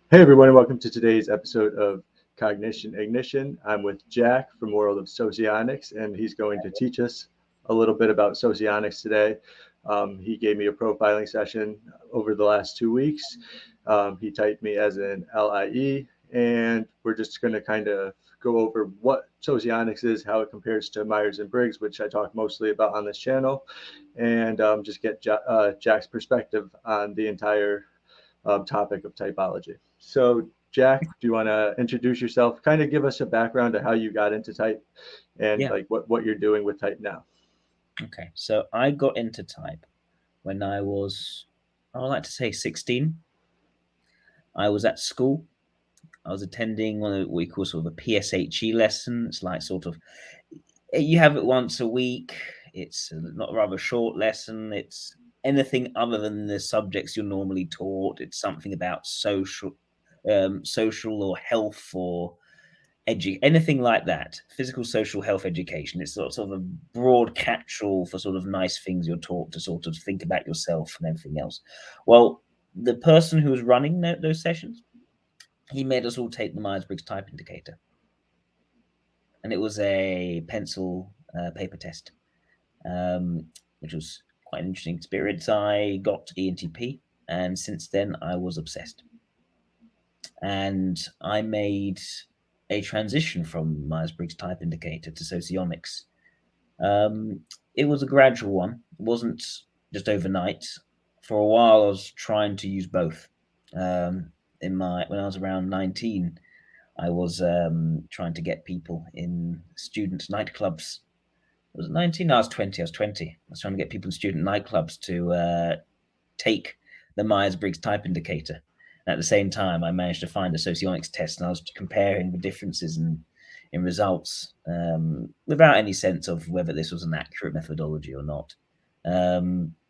Hey everyone, and welcome to today's episode of Cognition Ignition. I'm with Jack from World of Socionics, and he's going to teach us a little bit about socionics today. He gave me a profiling session over the last 2 weeks. He typed me as an LIE, and we're just going to kind of go over what socionics is, how it compares to Myers and Briggs, which I talk mostly about on this channel, and just get Jack's perspective on the entire topic of typology. So, Jack, do you want to introduce yourself? Kind of give us a background of how you got into type and Yeah. like what you're doing with type now. Okay. So I got into type when I was, I would like to say 16. I was at school. I was attending one of what we call sort of a PSHE lesson. It's like sort of, you have it once a week. It's not a rather short lesson. It's anything other than the subjects you're normally taught. It's something about social or health or anything like that, physical, social, health, education. It's sort of a broad catch-all for sort of nice things you're taught to sort of think about yourself and everything else. Well, the person who was running those sessions, he made us all take the Myers-Briggs type indicator, and it was a pencil paper test, which was quite an interesting experience. I got ENTP, and since then I was obsessed, and I made a transition from Myers-Briggs type indicator to Socionics. Um, it was a gradual one. It wasn't just overnight. For a while, I was trying to use both. When I was around 19, I was trying to get people in student nightclubs. Was it 19? No, I was 20. I was 20. I was trying to get people in student nightclubs to take the Myers-Briggs type indicator. And at the same time, I managed to find a socionics test, and I was comparing the differences in results without any sense of whether this was an accurate methodology or not.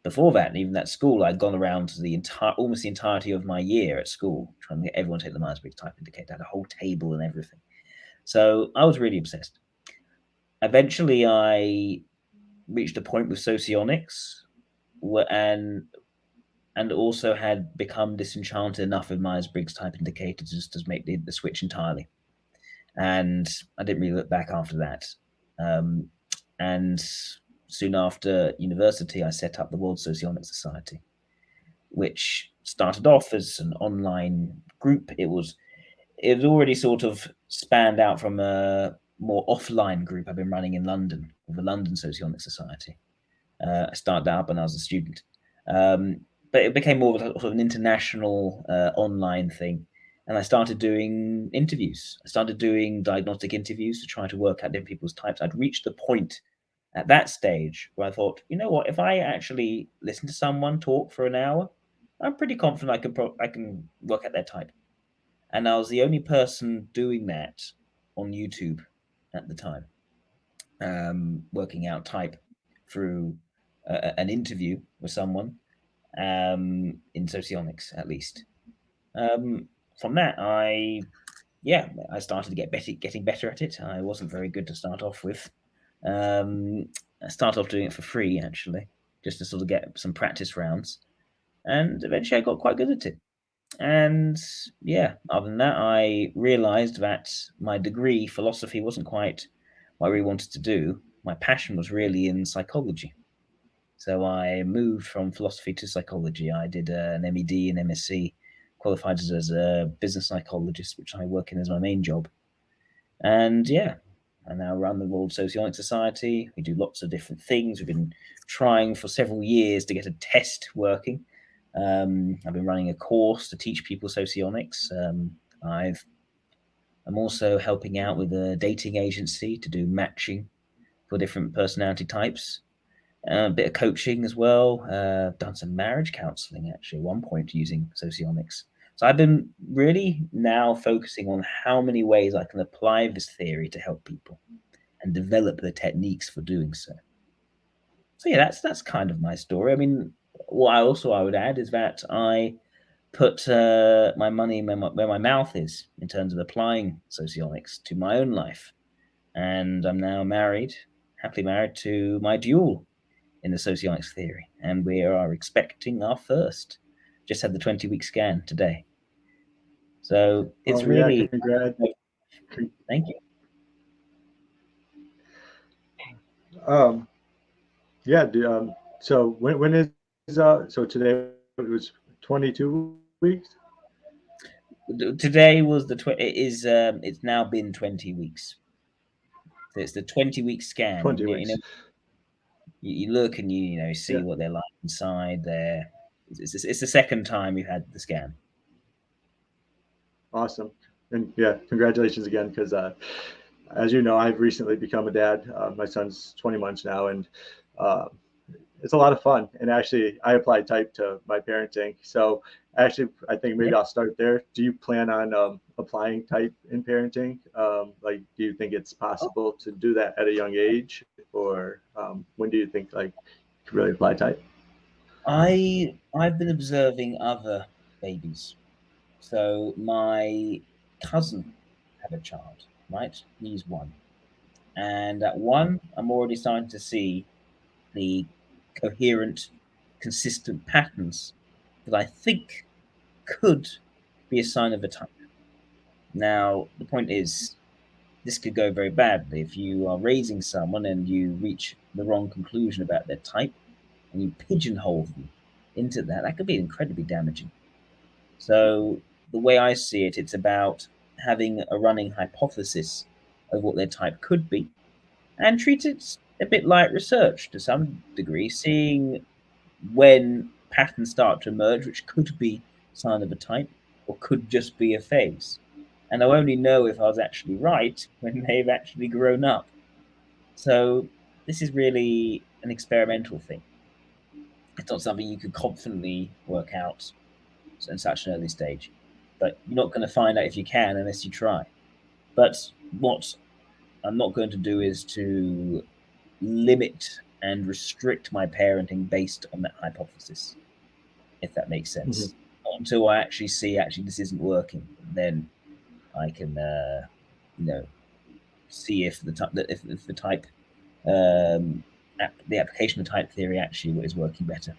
Before that, even at school, I'd gone around to almost the entirety of my year at school, trying to get everyone to take the Myers-Briggs type indicator. I had a whole table and everything. So I was really obsessed. Eventually, I reached a point with socionics and also had become disenchanted enough with Myers-Briggs type indicators just to make the switch entirely. And I didn't really look back after that. And soon after university, I set up the World Socionics Society, which started off as an online group. It was already sort of spanned out from a more offline group I've been running in London, with the London Socionics Society. I started out when I was a student. But it became more of a, sort of an international online thing. And I started doing interviews. I started doing diagnostic interviews to try to work out different people's types. I'd reached the point at that stage where I thought, you know what, if I actually listen to someone talk for an hour, I'm pretty confident I can work out their type. And I was the only person doing that on YouTube at the time, working out type through an interview with someone in socionics, at least. From that, I started to getting better at it. I wasn't very good to start off with. I started off doing it for free, actually, just to sort of get some practice rounds, and eventually I got quite good at it. And yeah, other than that, I realized that my degree, philosophy, wasn't quite what I really wanted to do. My passion was really in psychology. So I moved from philosophy to psychology. I did an MED and MSc, qualified as a business psychologist, which I work in as my main job. And yeah, I now run the World Socionics Society. We do lots of different things. We've been trying for several years to get a test working. I've been running a course to teach people socionics. I'm also helping out with a dating agency to do matching for different personality types. A bit of coaching as well. Done some marriage counselling actually at one point using socionics. So I've been really now focusing on how many ways I can apply this theory to help people and develop the techniques for doing so. So yeah, that's kind of my story. I mean, what I would add is that I put my money where my mouth is in terms of applying socionics to my own life, and I'm now married, happily married to my dual in the socionics theory, and we are expecting our first. Just had the 20-week scan today. So it's Oh yeah, really, congrats. thank you. Um, yeah. So when is so today it was 22 weeks. Today was it is it's now been 20 weeks. So it's the 20-week scan. 20 weeks. You look and see Yeah. what they're like inside there. It's the second time you've had the scan. Awesome. And yeah, congratulations again, because as you know, I've recently become a dad. My son's 20 months now, and uh, it's a lot of fun. And actually, I applied type to my parenting. So actually, I think maybe Yeah. I'll start there. Do you plan on applying type in parenting? Like, do you think it's possible to do that at a young age, or when do you think like you could really apply type? I've been observing other babies. So my cousin had a child, right? He's one. And at one, I'm already starting to see the coherent, consistent patterns that I think could be a sign of a type. Now, the point is, this could go very badly if you are raising someone and you reach the wrong conclusion about their type and you pigeonhole them into that. That could be incredibly damaging. So, the way I see it, it's about having a running hypothesis of what their type could be and treat it a bit like research to some degree, seeing when patterns start to emerge, which could be sign of a type or could just be a phase. And I'll only know if I was actually right when they've actually grown up. So this is really an experimental thing. It's not something you could confidently work out in such an early stage. But you're not going to find out if you can unless you try. But what I'm not going to do is to limit and restrict my parenting based on that hypothesis, if that makes Mm-hmm. sense. Until I actually see this isn't working, then I can see if the type the application of type theory actually is working better.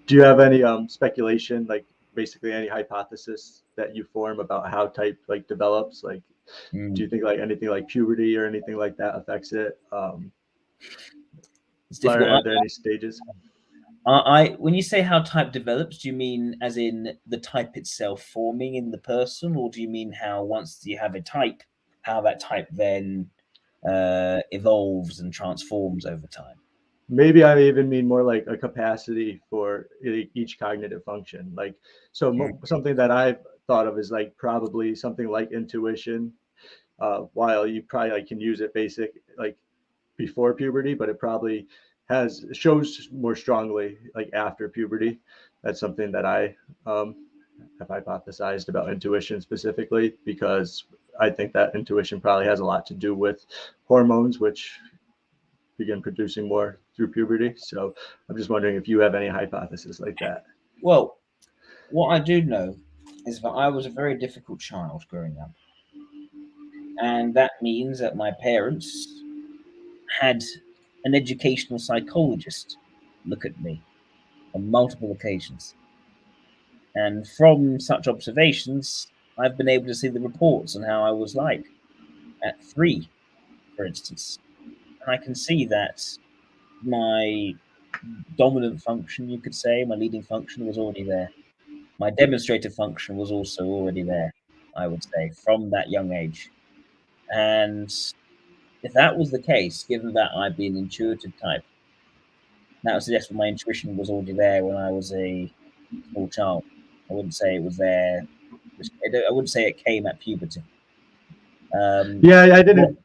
Do you have any speculation, like basically any hypothesis that you form about how type like develops? Like, do Mm. you think like anything like puberty or anything like that affects it? It's Are difficult. there any stages? When you say how type develops, do you mean as in the type itself forming in the person, or do you mean how once you have a type, how that type then evolves and transforms over time? Maybe I even mean more like a capacity for each cognitive function. Like, so something that I've thought of is like probably something like intuition. While you probably like can use it basic like before puberty, but it probably shows more strongly like after puberty. That's something that I have hypothesized about intuition specifically, because I think that intuition probably has a lot to do with hormones, which begin producing more through puberty. So I'm just wondering if you have any hypothesis like that. Well, what I do know is that I was a very difficult child growing up, and that means that my parents had an educational psychologist look at me on multiple occasions. And from such observations, I've been able to see the reports on how I was like at 3, for instance. And I can see that my dominant function, you could say, my leading function was already there. My demonstrative function was also already there, I would say, from that young age. And if that was the case, given that I'd been intuitive type, that would suggest that my intuition was already there when I was a small child. I wouldn't say it was there. I wouldn't say it came at puberty. Yeah, I What? didn't.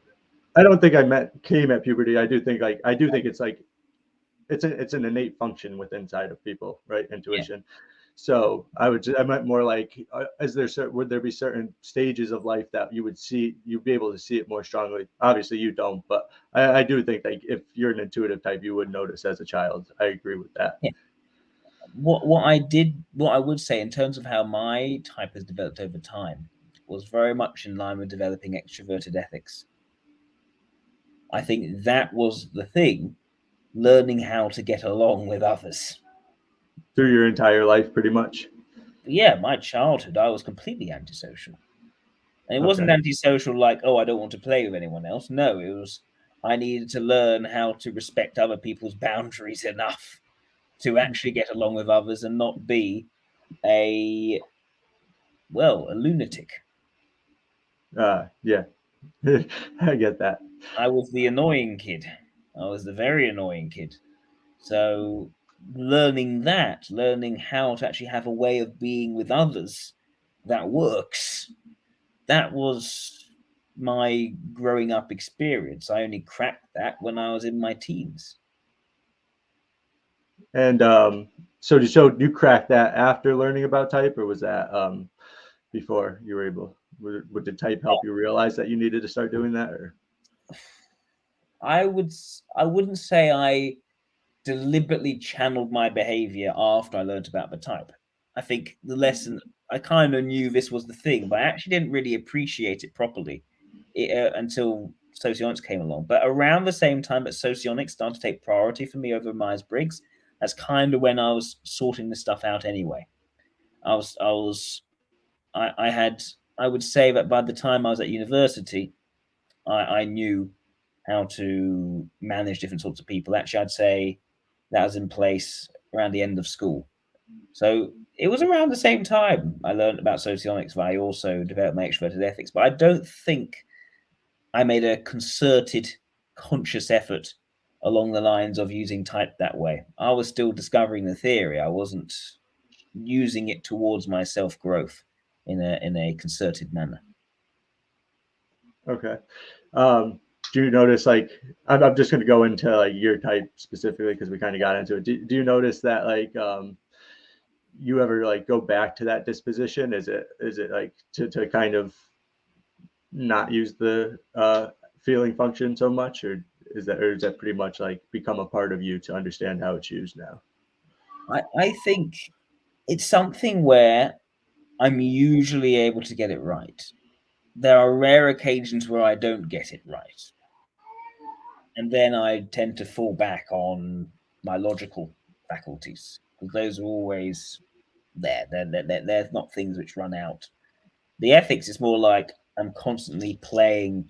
I don't think I meant came at puberty. I do think it's like it's an innate function within inside of people, right? Yeah, Intuition. So I meant more like would there be certain stages of life that you'd be able to see it more strongly? Obviously you don't, but I do think like if you're an intuitive type, you would notice as a child. I agree with that. yeah. What I would say in terms of how my type has developed over time was very much in line with developing extroverted ethics. I think that was the thing, learning how to get along with others. Through your entire life, pretty much. yeah, my childhood, I was completely antisocial. And it wasn't Okay. antisocial like, oh, I don't want to play with anyone else. No, it was I needed to learn how to respect other people's boundaries enough to actually get along with others and not be a a lunatic. Yeah, I get that. I was the annoying kid. I was the very annoying kid. So learning how to actually have a way of being with others that works, that was my growing up experience. I only cracked that when I was in my teens. And so you cracked that after learning about type, or was that before you were able? Did type help you realize that you needed to start doing that? Or I wouldn't say I deliberately channeled my behavior after I learned about the type. I think the lesson, I kind of knew this was the thing, but I actually didn't really appreciate it properly until Socionics came along. But around the same time that Socionics started to take priority for me over Myers Briggs, that's kind of when I was sorting this stuff out anyway. I had, I would say that by the time I was at university, I knew how to manage different sorts of people. Actually, I'd say that was in place around the end of school. So it was around the same time I learned about socionics, but I also developed my extroverted ethics. But I don't think I made a concerted, conscious effort along the lines of using type that way. I was still discovering the theory. I wasn't using it towards my self growth in a concerted manner. okay. Do you notice like I'm just going to go into like your type specifically because we kind of got into it. Do you notice that like you ever like go back to that disposition? Is it like to kind of not use the feeling function so much, or is that pretty much like become a part of you to understand how it's used now? I think it's something where I'm usually able to get it right. There are rare occasions where I don't get it right. And then I tend to fall back on my logical faculties because those are always there. They're not things which run out. The ethics is more like I'm constantly playing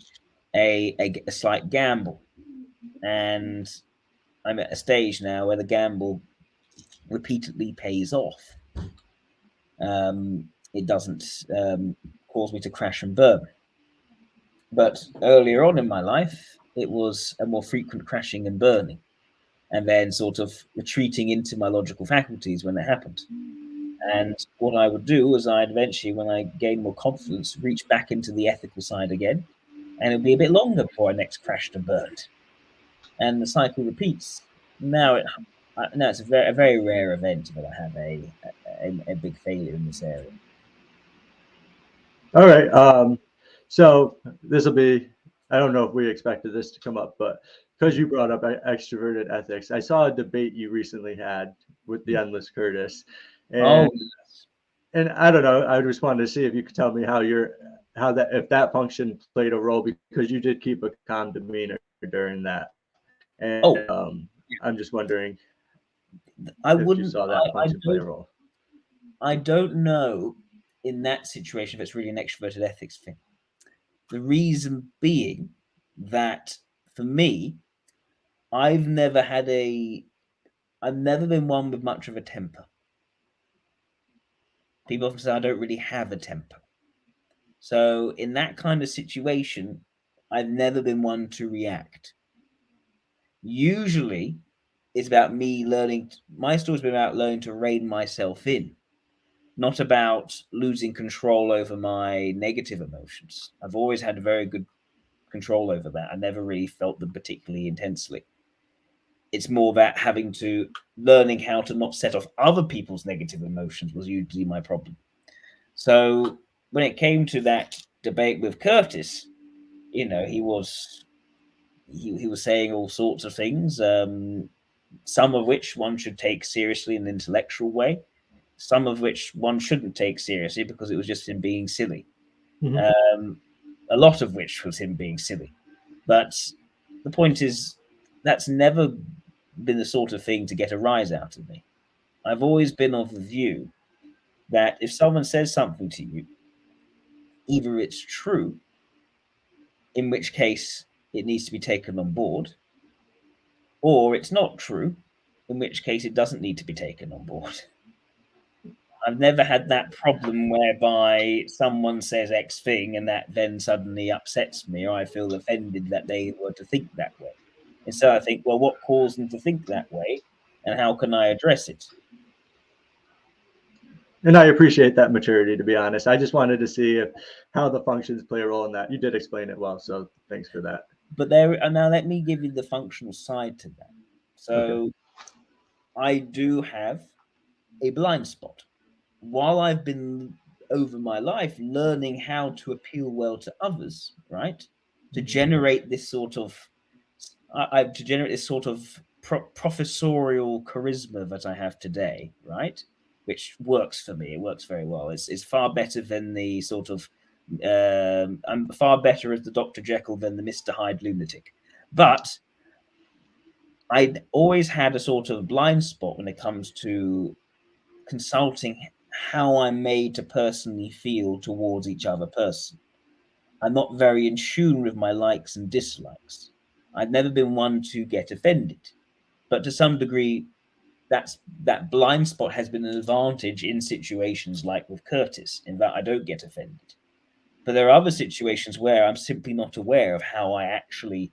a slight gamble. And I'm at a stage now where the gamble repeatedly pays off. It doesn't cause me to crash and burn. But earlier on in my life, it was a more frequent crashing and burning, and then sort of retreating into my logical faculties when it happened. And what I would do is I'd eventually, when I gained more confidence, reach back into the ethical side again, and it'd be a bit longer before I next crashed and burned. And the cycle repeats. Now it's a very rare event that I have a big failure in this area. All right. So this will be, I don't know if we expected this to come up, but because you brought up extroverted ethics, I saw a debate you recently had with the endless Curtis. Oh, And I don't know, I just wanted to see if you could tell me how that, if that function played a role, because you did keep a calm demeanor during that. oh, And I'm just wondering I if you wouldn't. saw that function play a role. I don't know in that situation if it's really an extroverted ethics thing. The reason being that for me, I've never had a, I've never been one with much of a temper. People often say I don't really have a temper. So in that kind of situation, I've never been one to react. Usually, it's about me learning. My story's been about learning to rein myself in, not about losing control over my negative emotions. I've always had very good control over that. I never really felt them particularly intensely. It's more that having to learning how to not set off other people's negative emotions was usually my problem. So when it came to that debate with Curtis, he was saying all sorts of things, some of which one should take seriously in an intellectual way, some of which one shouldn't take seriously because it was just him being silly. Mhm. A lot of which was him being silly. But the point is, that's never been the sort of thing to get a rise out of me. I've always been of the view that if someone says something to you, either it's true, in which case it needs to be taken on board, or it's not true, in which case it doesn't need to be taken on board. I've never had that problem whereby someone says X thing and that then suddenly upsets me, or I feel offended that they were to think that way. And so I think, well, what caused them to think that way, and how can I address it? And I appreciate that maturity, to be honest. I just wanted to see how the functions play a role in that. You did explain it well, so thanks for that. But there, and now let me give you the functional side to that. So Okay. I do have a blind spot. While I've been over my life learning how to appeal well to others, right? To generate this sort of, to generate this sort of professorial charisma that I have today, right? Which works for me. It works very well. It's far better than the sort of, I'm far better as the Dr. Jekyll than the Mr. Hyde lunatic. But I'd always had a sort of blind spot when it comes to consulting how I'm made to personally feel towards each other person. I'm not very in tune with my likes and dislikes. I've never been one to get offended, but to some degree, that blind spot has been an advantage in situations like with Curtis, in that I don't get offended. But there are other situations where I'm simply not aware of how I actually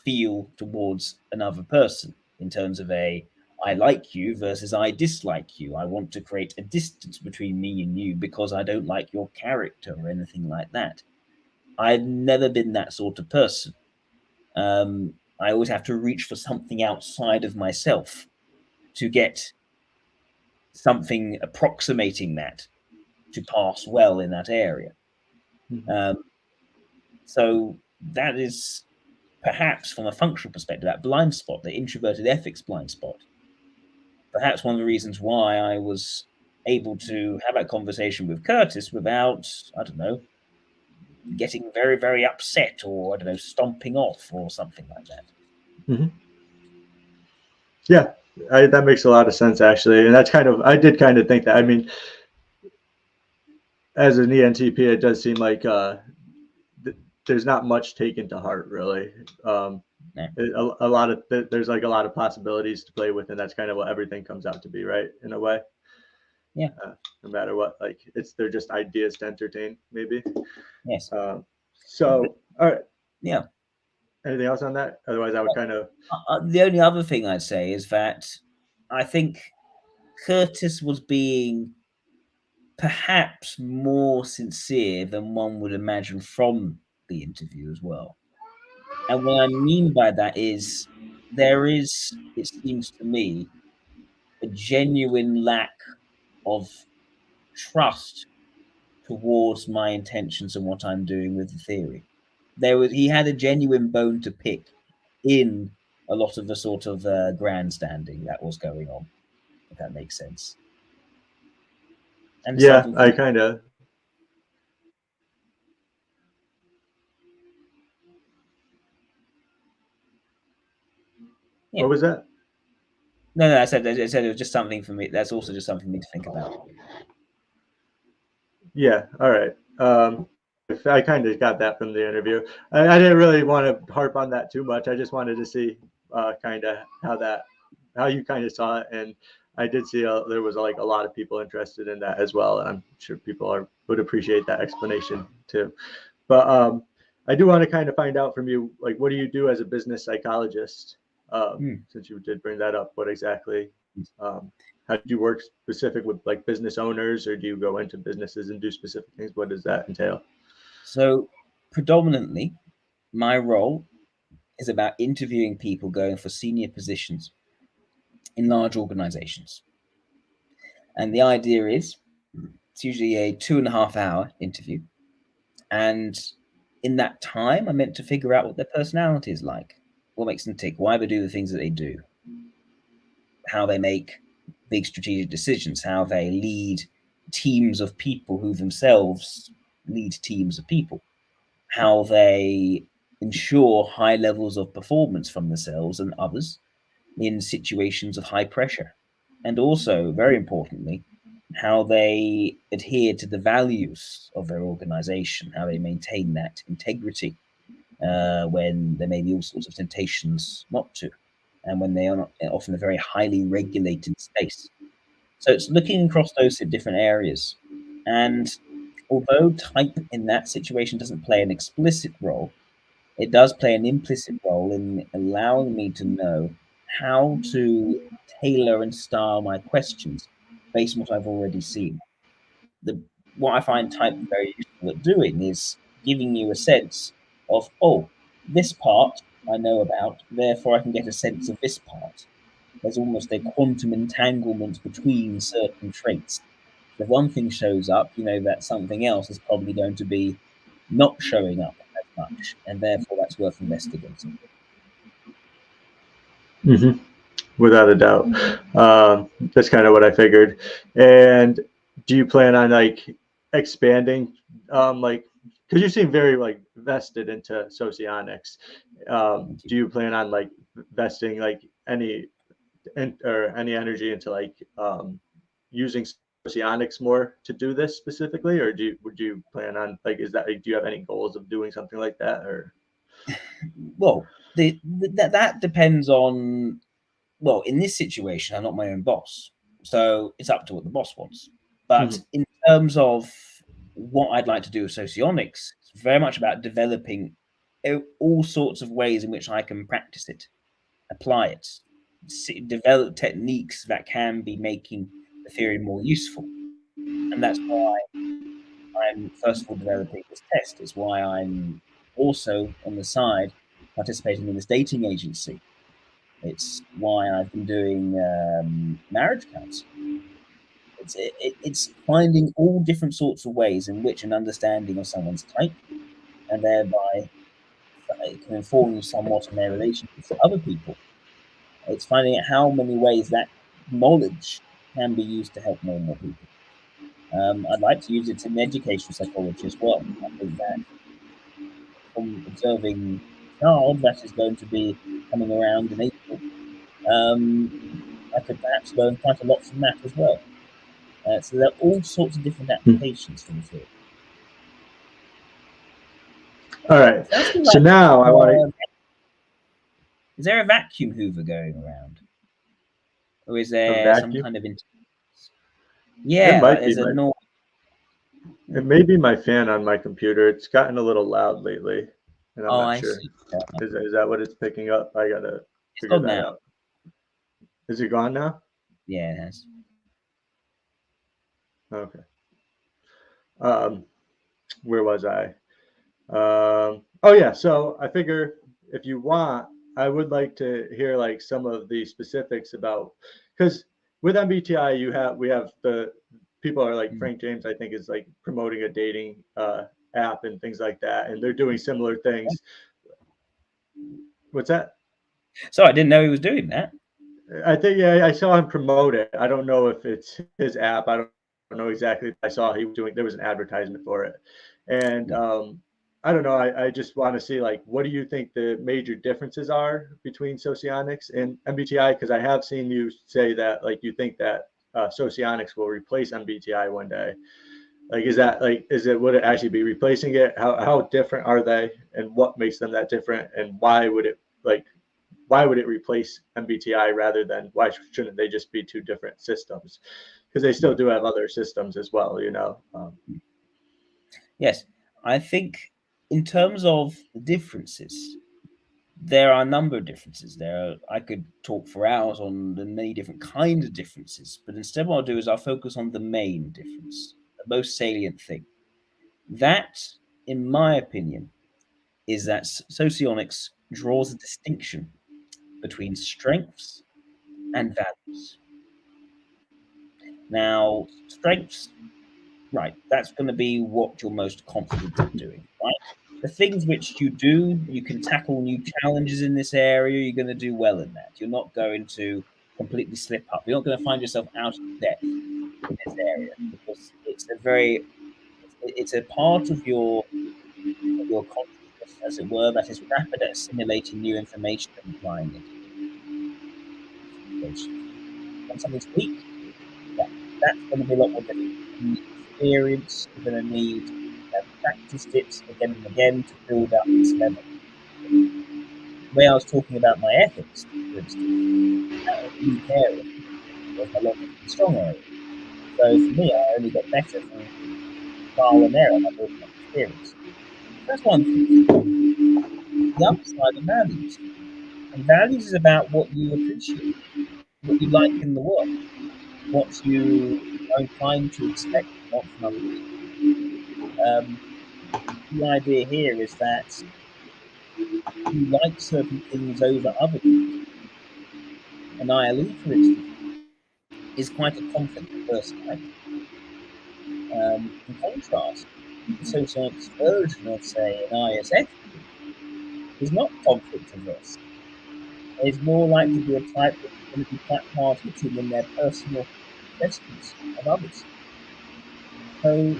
feel towards another person in terms of I like you versus I dislike you. I want to create a distance between me and you because I don't like your character or anything like that. I've never been that sort of person. I always have to reach for something outside of myself to get something approximating that to pass well in that area. So that is perhaps from a functional perspective, that blind spot, the introverted ethics blind spot, perhaps one of the reasons why I was able to have that conversation with Curtis without, I don't know, getting very, very upset or, I don't know, stomping off or something like that. Mm-hmm. Yeah, that makes a lot of sense, actually. And that's I did kind of think that. I mean, as an ENTP, it does seem like there's not much taken to heart, really. A lot of there's like a lot of possibilities to play with, and that's kind of what everything comes out to be, right? In a way. Yeah. No matter what, like they're just ideas to entertain, maybe. Yes. So, all right. Yeah. Anything else on that? Otherwise, I would kind of. The only other thing I'd say is that I think Curtis was being perhaps more sincere than one would imagine from the interview as well. And what I mean by that is there is, it seems to me, a genuine lack of trust towards my intentions and what I'm doing with the theory. He had a genuine bone to pick in a lot of the sort of grandstanding that was going on, if that makes sense. And yeah, I kind of. Yeah. What was that? No, I said it was just something for me. That's also just something for me to think about. Yeah. All right. I kind of got that from the interview. I didn't really want to harp on that too much. I just wanted to see kind of how you kind of saw it, and I did see there was like a lot of people interested in that as well, and I'm sure people would appreciate that explanation too. But I do want to kind of find out from you, like, what do you do as a business psychologist? Since you did bring that up, what exactly? How do you work specific with like business owners, or do you go into businesses and do specific things? What does that entail? So predominantly, my role is about interviewing people going for senior positions in large organizations. And the idea is it's usually a 2.5 hour interview. And in that time, I'm meant to figure out what their personality is like, what makes them tick, why they do the things that they do, how they make big strategic decisions, how they lead teams of people who themselves lead teams of people, how they ensure high levels of performance from themselves and others in situations of high pressure. And also, very importantly, how they adhere to the values of their organization, how they maintain that integrity when there may be all sorts of temptations not to, and when they are not, often a very highly regulated space. So it's looking across those different areas. And although type in that situation doesn't play an explicit role, it does play an implicit role in allowing me to know how to tailor and style my questions based on what I've already seen. The What I find type very useful at doing is giving you a sense of, oh, this part I know about, therefore I can get a sense of this part. There's almost a quantum entanglement between certain traits. So if one thing shows up, you know that something else is probably going to be not showing up as much, and therefore that's worth investigating. Hmm. Without a doubt. That's kind of what I figured. And do you plan on like expanding, like, because you seem very like vested into socionics. Thank you. Do you plan on like vesting like or any energy into like using socionics more to do this specifically, or would you plan on like is that do you have any goals of doing something like that or? Well, that depends on, well, in this situation, I'm not my own boss, so it's up to what the boss wants. But Mhm. in terms of what I'd like to do with socionics, it's very much about developing all sorts of ways in which I can practice it, apply it, develop techniques that can be making the theory more useful. And that's why I'm first of all developing this test. It's why I'm also on the side participating in this dating agency. It's why I've been doing marriage counseling. It's finding all different sorts of ways in which an understanding of someone's type and thereby it can inform you somewhat on their relationships to other people. It's finding out how many ways that knowledge can be used to help more and more people. I'd like to use it in educational psychology as well. I think that from observing a child that is going to be coming around in April, um, I could perhaps learn quite a lot from that as well. So there are all sorts of different applications for the theory. All right. It's asking So like, now I want to is there a vacuum hoover going around, or is a there some vacuum. kind of It yeah, like might be there's a my noise. it may be my fan on my computer. It's gotten a little loud lately, and I'm Oh, not I sure. see. Is that what it's picking up? I gotta It's figure gone that now. out. Is it gone now? Yeah, it has. Okay. Um, where was I? Oh yeah. So I figure if you want, I would like to hear like some of the specifics about because with MBTI we have the people are like Mm. Frank James I think is like promoting a dating app and things like that, and they're doing similar things. What's that? So I didn't know he was doing that. I think yeah, I saw him promote it. I don't know if it's his app. I don't know exactly. I saw he was doing. There was an advertisement for it, and Yeah. I don't know. I just want to see like what do you think the major differences are between Socionics and MBTI? Because I have seen you say that like you think that Socionics will replace MBTI one day. Like is that like is it would it actually be replacing it? How different are they, and what makes them that different, and why would it replace MBTI rather than why shouldn't they just be two different systems? Because they still Mm. do have other systems as well, you know. Yes, I think in terms of the differences, there are a number of differences. I could talk for hours on the many different kinds of differences, but instead, what I'll do is I'll focus on the main difference, the most salient thing. That, in my opinion, is that socionics draws a distinction between strengths and values. Now, strengths, right, that's going to be what you're most confident at doing, right? The things which you do, you can tackle new challenges in this area, you're going to do well in that. You're not going to completely slip up. You're not going to find yourself out of depth in this area because it's a part of your consciousness, as it were, that is rapid at assimilating new information and applying it in situations. When something's weak, yeah. that's going to be a lot more difficult. You need experience, you're going to need to have practiced it again and again to build up this level. The way I was talking about my ethics, for instance, that was a weak area, was my logic and strong area. So for me, I only got better through trial and error by building up experience. That's one thing. The other side are values. And values is about what you appreciate, what you like in the world, what you are inclined to expect and want from other people. The idea here is that you like certain things over other things. And ILE, for instance, is quite a conflict-averse type. In contrast, the Socionics version of, say, an ISFP is not conflict-averse. It's more likely to be a type that's going to be quite hard-hitting in their personal assessments of others. So,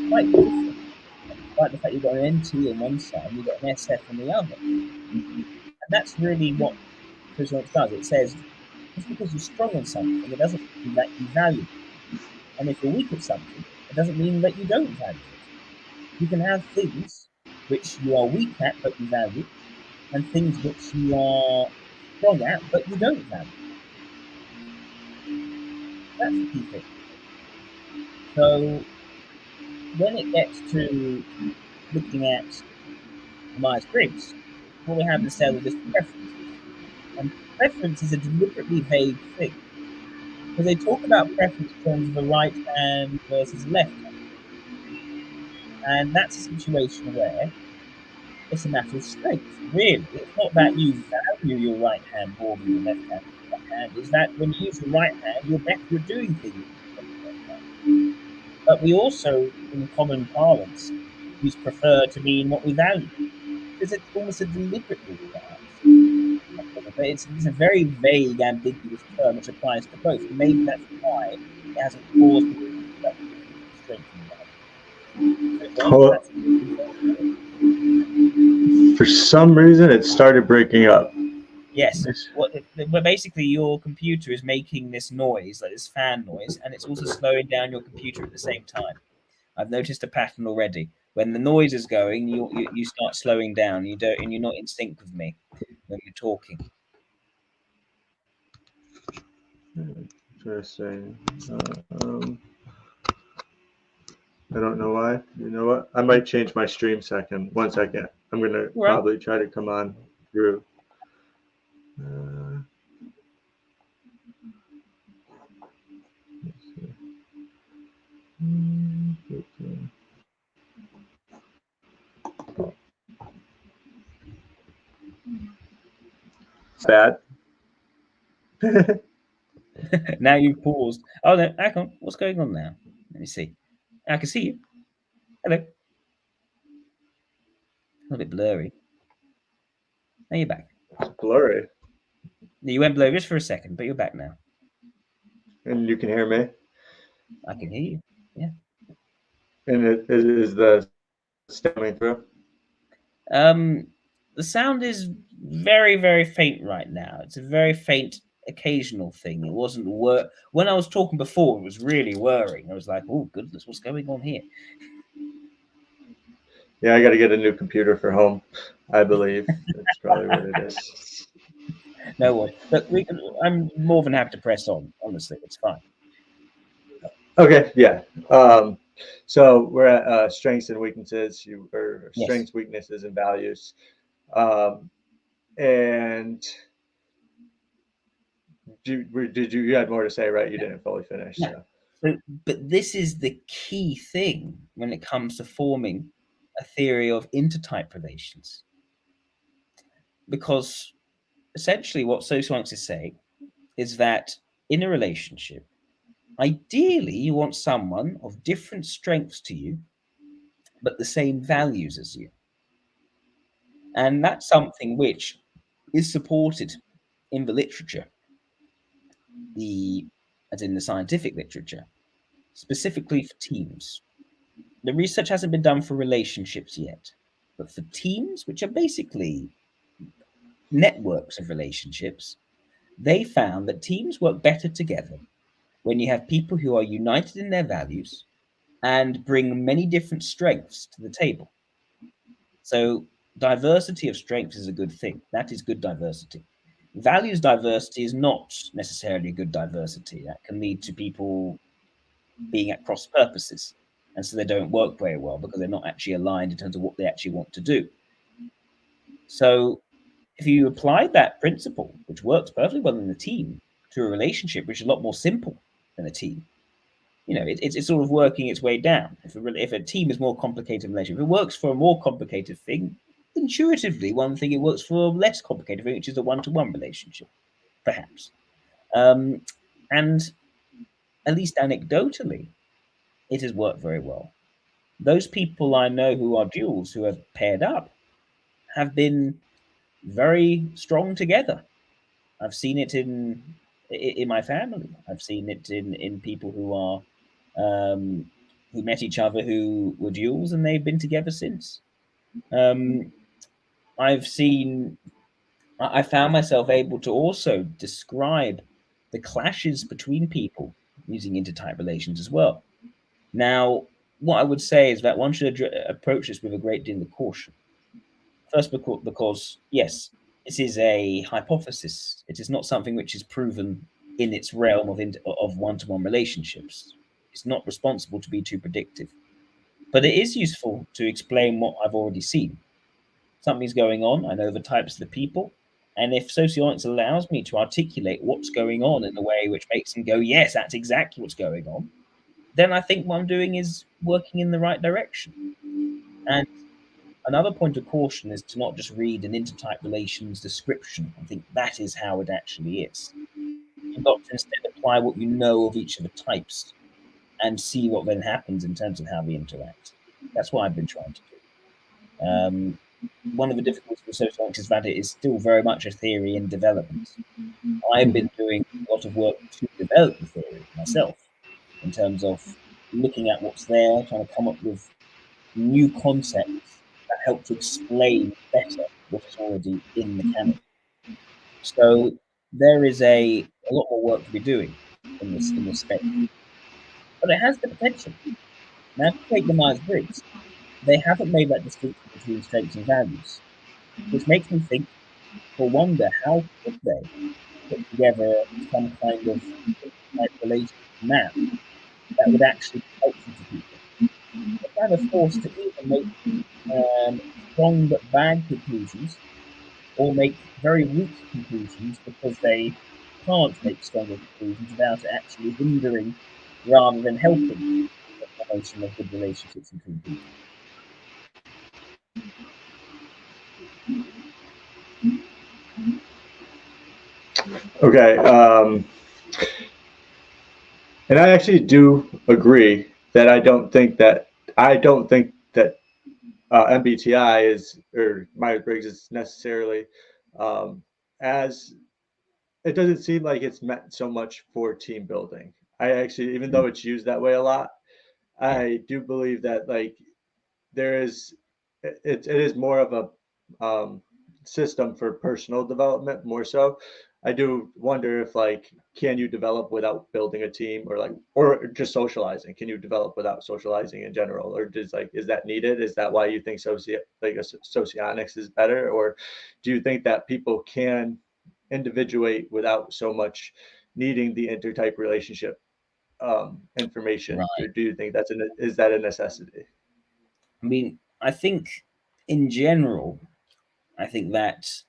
quite different. Despite the fact you've got an NT on one side and you've got an SF on the other. And that's really what Socionics does. It says, just because you're strong in something, it doesn't mean that you value it. And if you're weak at something, it doesn't mean that you don't value it. You can have things which you are weak at but you value, and things which you are strong at but you don't value. That's the key thing. So when it gets to looking at Myers-Briggs, what we have instead of this preferences. And preference is a deliberately vague thing. Because they talk about preference in terms of a right hand versus a left hand. And that's a situation where it's a matter of strength. Really, it's not that you value your right hand more than your left hand. It's that when you use your right hand, you're better at doing things than your left hand. But we also, in common parlance, use prefer to mean what we value. Because it's almost a deliberately, perhaps. But it's a very vague, ambiguous term which applies to both. And maybe that's why it hasn't caused people that strength in value. So for some reason, it started breaking up. Yes. Well, basically, your computer is making this noise, like this fan noise, and it's also slowing down your computer at the same time. I've noticed a pattern already. When the noise is going, you start slowing down. You don't, and you're not in sync with me when you're talking. Interesting. I don't know why. You know what? I might change my stream second. 1 second. I'm going to probably try to come on through. Bad. Now you've paused. Oh no, hang on. What's going on now? Let me see. I can see you. Hello. A little bit blurry. Now you're back. It's blurry. You went blurry just for a second, but you're back now. And you can hear me? I can hear you. Yeah. And is the sound coming through? The sound is very, very faint right now. It's a very faint occasional thing. It wasn't when I was talking before, it was really whirring. I was like, oh goodness, what's going on here? Yeah, I got to get a new computer for home, I believe. That's probably what it is. No worries. Look, I'm more than happy to press on. Honestly, it's fine. Okay, yeah. So we're at strengths and weaknesses, strengths, weaknesses, and values. And you had more to say, right? You didn't fully finish. Yeah. So, but this is the key thing when it comes to forming a theory of intertype relations. Because essentially what socionics is saying is that in a relationship, ideally you want someone of different strengths to you, but the same values as you. And that's something which is supported in the literature, as in the scientific literature, specifically for teams. The research hasn't been done for relationships yet, but for teams, which are basically networks of relationships, they found that teams work better together when you have people who are united in their values and bring many different strengths to the table. So diversity of strengths is a good thing. That is good diversity. Values diversity is not necessarily good diversity. That can lead to people being at cross purposes. And so they don't work very well because they're not actually aligned in terms of what they actually want to do. So if you apply that principle, which works perfectly well in a team, to a relationship, which is a lot more simple than a team, it's sort of working its way down. If a team is more complicated relationship, if it works for a more complicated thing, intuitively, one thing it works for a less complicated thing, which is a one-to-one relationship, perhaps. And at least anecdotally, it has worked very well. Those people I know who are duals, who have paired up, have been very strong together. I've seen it in my family. I've seen it in people who are who met each other who were duals, and they've been together since. I've seen. I found myself able to also describe the clashes between people using intertype relations as well. Now, what I would say is that one should approach this with a great deal of caution. First, because yes, this is a hypothesis. It is not something which is proven in its realm of one-to-one relationships. It's not responsible to be too predictive, but it is useful to explain what I've already seen. Something's going on. I know the types of the people, and if socionics allows me to articulate what's going on in a way which makes them go, "Yes, that's exactly what's going on," then I think what I'm doing is working in the right direction. And another point of caution is to not just read an intertype relations description. I think that is how it actually is. You've got to instead apply what you know of each of the types and see what then happens in terms of how they interact. That's what I've been trying to do. One of the difficulties with sociology is that it is still very much a theory in development. I've been doing a lot of work to develop the theory myself in terms of looking at what's there, trying to come up with new concepts that help to explain better what is already in the canon. So there is a lot more work to be doing in this space, but it has the potential. Now, to take the Myers-Briggs, they haven't made that distinction between strengths and values, which makes me think or wonder how could they put together some kind of relationship map that would actually be helpful to people. They're kind of forced to either make strong but bad conclusions, or make very weak conclusions because they can't make stronger conclusions without it actually hindering rather than helping the formation of good relationships between people. Okay. And I actually do agree that I don't think that MBTI is or Myers-Briggs is necessarily as it doesn't seem like it's meant so much for team building. I actually, even though it's used that way a lot, I do believe that like there is it is more of a system for personal development more so. I do wonder if like can you develop without building a team or just socializing? Can you develop without socializing in general, or is that needed? Is that why you think socionics is better, or do you think that people can individuate without so much needing the intertype relationship information, or Right. do you think is that a necessity? I mean, I think in general, I think that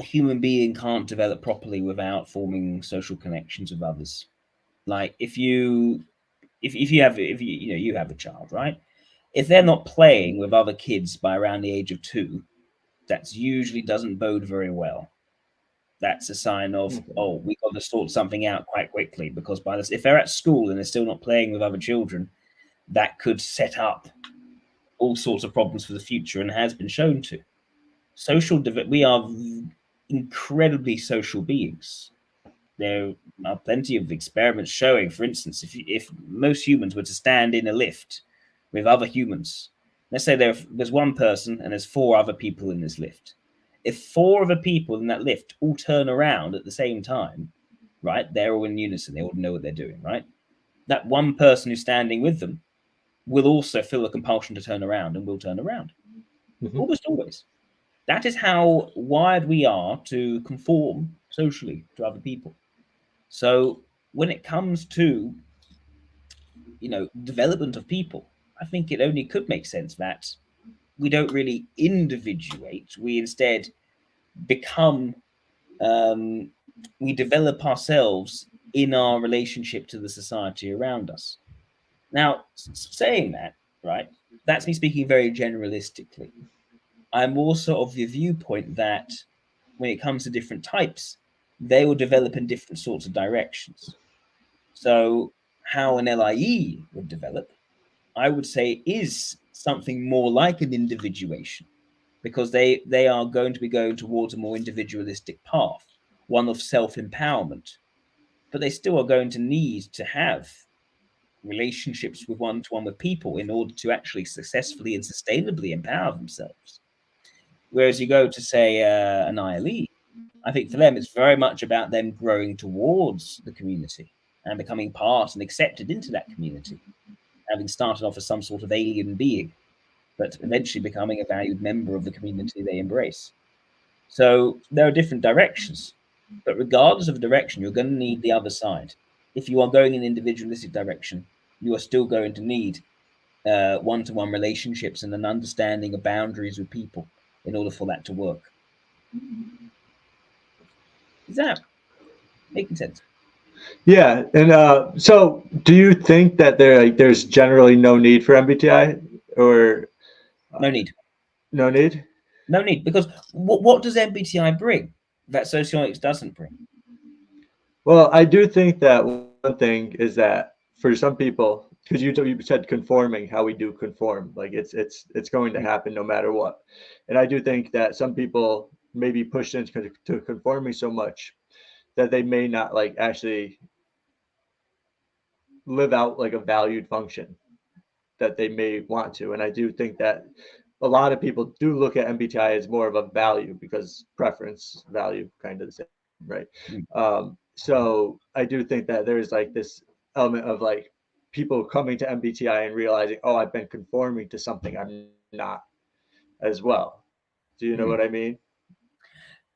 a human being can't develop properly without forming social connections with others. Like if you have if you have a child, right? If they're not playing with other kids by around the age of 2, that's usually doesn't bode very well. That's a sign of, Okay. oh, we got to sort something out quite quickly, because by this, if they're at school and they're still not playing with other children, that could set up all sorts of problems for the future, and has been shown to. We are incredibly social beings. There are plenty of experiments showing, for instance, if most humans were to stand in a lift with other humans, let's say there's one person and there's 4 other people in this lift. If 4 other people in that lift all turn around at the same time, right? They're all in unison. They all know what they're doing, right? That one person who's standing with them will also feel a compulsion to turn around and will turn around. Mhm. Almost always. That is how wired we are to conform socially to other people. So when it comes to, development of people, I think it only could make sense that we don't really individuate. We instead become, um, we develop ourselves in our relationship to the society around us. Now, saying that, right, that's me speaking very generalistically. I'm also of the viewpoint that when it comes to different types, they will develop in different sorts of directions. So, how an LIE would develop, I would say, is something more like an individuation, because they are going to be going towards a more individualistic path, one of self-empowerment. But they still are going to need to have relationships with one-to-one with people in order to actually successfully and sustainably empower themselves. Whereas you go to, say, an ILE, I think for them it's very much about them growing towards the community and becoming part and accepted into that community, having started off as some sort of alien being, but eventually becoming a valued member of the community they embrace. So there are different directions, but regardless of the direction, you're going to need the other side. If you are going in an individualistic direction, you are still going to need one-to-one relationships and an understanding of boundaries with people in order for that to work. Is that making sense? Yeah, and so do you think that there's generally no need for MBTI, or No need. no need? No need, because what does MBTI bring that Socionics doesn't bring? Well, I do think that one thing is that for some people, because you said conforming, how we do conform, like it's going to Mm, happen no matter what, and I do think that some people may be pushed into to conforming so much that they may not like actually live out like a valued function that they may want to. And I do think that a lot of people do look at MBTI as more of a value because preference, value, kind of the same, right? mm, So I do think that there's like this element of like people coming to MBTI and realizing, oh, I've been conforming to something I'm not as well. Do you know mm. what I mean?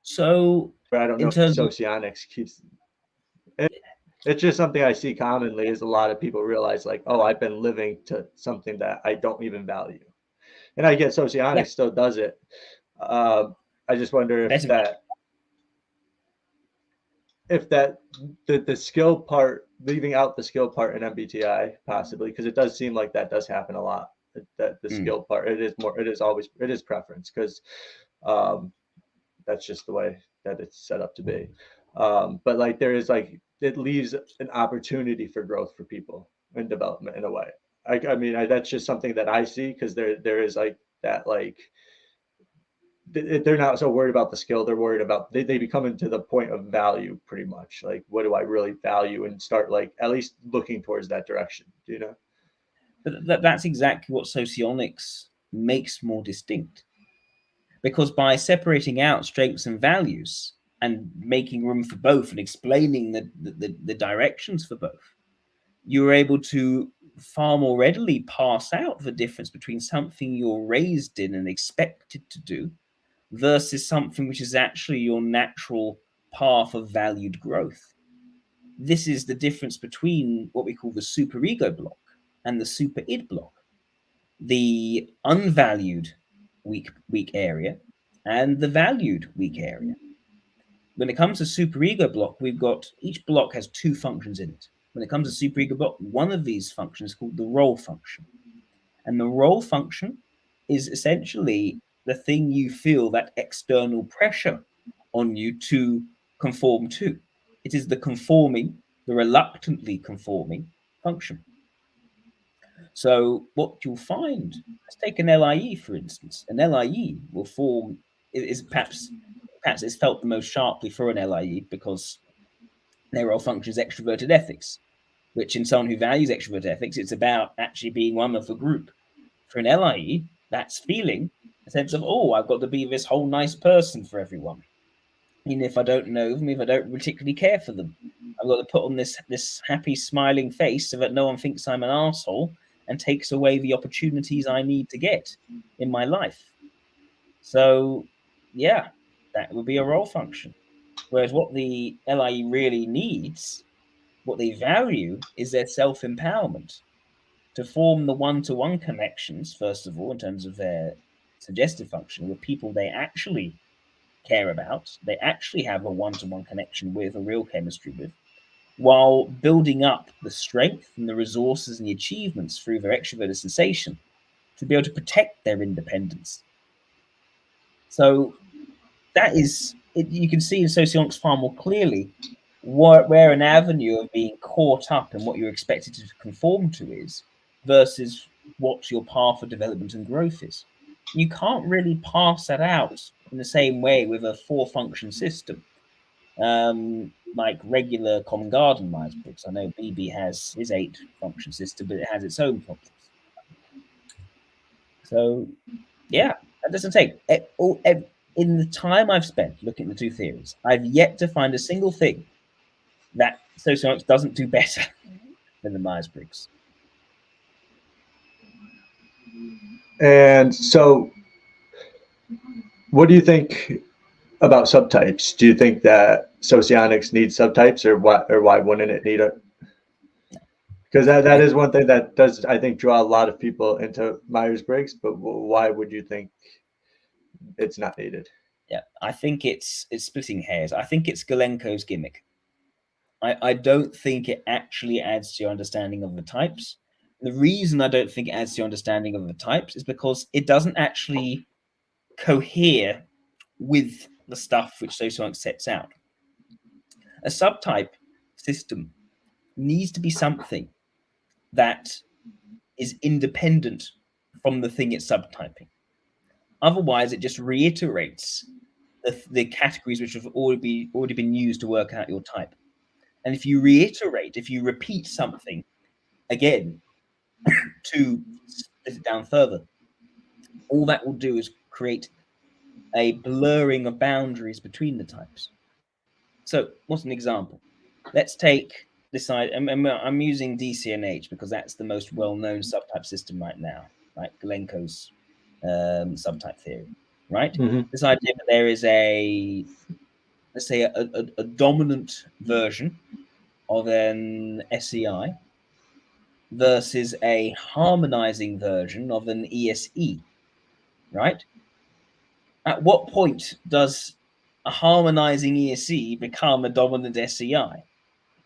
So, But I don't know in if terms of, socionics keeps. It's just something I see commonly is a lot of people realize like, oh, I've been living to something that I don't even value. And I get yeah, Socionics still does it. Um, I just wonder better. if that the skill part, leaving out the skill part in MBTI possibly, because it does seem like that does happen a lot. That the Mm, skill part, it is more, it is always, it is preference because um, that's just the way that it's set up to be. But like there is like it leaves an opportunity for growth for people and development in a way. I mean, that's just something that I see because there is like that like they're not so worried about the skill. They're worried about they become into the point of value pretty much. Like, what do I really value, and start like at least looking towards that direction. Do you know? but that's exactly what Socionics makes more distinct. Because by separating out strengths and values and making room for both and explaining the directions for both, you're able to far more readily pass out the difference between something you're raised in and expected to do versus something which is actually your natural path of valued growth. This is the difference between what we call the superego block and the super id block, the unvalued weak area and the valued weak area. When it comes to superego block, we've got each block has two functions in it. When it comes to superego block, one of these functions is called the role function. And the role function is essentially the thing you feel that external pressure on you to conform to. It is the conforming, the reluctantly conforming function. So what you'll find, let's take an LIE for instance. An LIE will form is perhaps it's felt the most sharply for an LIE because their role function is extroverted ethics, which in someone who values extroverted ethics, it's about actually being one of the group. For an LIE, that's feeling a sense of, oh, I've got to be this whole nice person for everyone. Even if I don't know them, if I don't particularly care for them, I've got to put on this happy, smiling face so that no one thinks I'm an asshole and takes away the opportunities I need to get in my life. So, yeah, that would be a role function. Whereas what the LIE really needs, what they value, is their self empowerment to form the one-to-one connections, first of all, in terms of their suggestive function with people they actually care about, they actually have a one-to-one connection with, a real chemistry with, while building up the strength and the resources and the achievements through their extroverted sensation to be able to protect their independence. So that is, you can see in Socionics far more clearly where an avenue of being caught up in what you're expected to conform to is versus what your path of development and growth is. You can't really pass that out in the same way with a four-function system, like regular Common Garden Myers-Briggs. I know BB has his 8-function system, but it has its own problems. So, yeah, that doesn't take in the time I've spent looking at the two theories, I've yet to find a single thing that Socionics doesn't do better than the Myers-Briggs. And so, what do you think about subtypes? Do you think that Socionics needs subtypes, or why wouldn't it need it? Because that is one thing that does, I think, draw a lot of people into Myers-Briggs. But why would you think it's not needed? Yeah, I think it's splitting hairs. I think it's Galenko's gimmick. I don't think it actually adds to your understanding of the types. The reason I don't think it adds to your understanding of the types is because it doesn't actually cohere with the stuff which Socionics sets out. A subtype system needs to be something that is independent from the thing it's subtyping. Otherwise, it just reiterates the categories which have already been used to work out your type. And if you repeat something again to split it down further, all that will do is create a blurring of boundaries between the types. So, what's an example? Let's take this side. I'm using DCNH because that's the most well-known subtype system right now, right? Galenko's subtype theory, right? Mm-hmm. This idea that there is let's say, a dominant version of an SEI versus a harmonizing version of an ESE, right? At what point does a harmonizing ESE become a dominant SEI?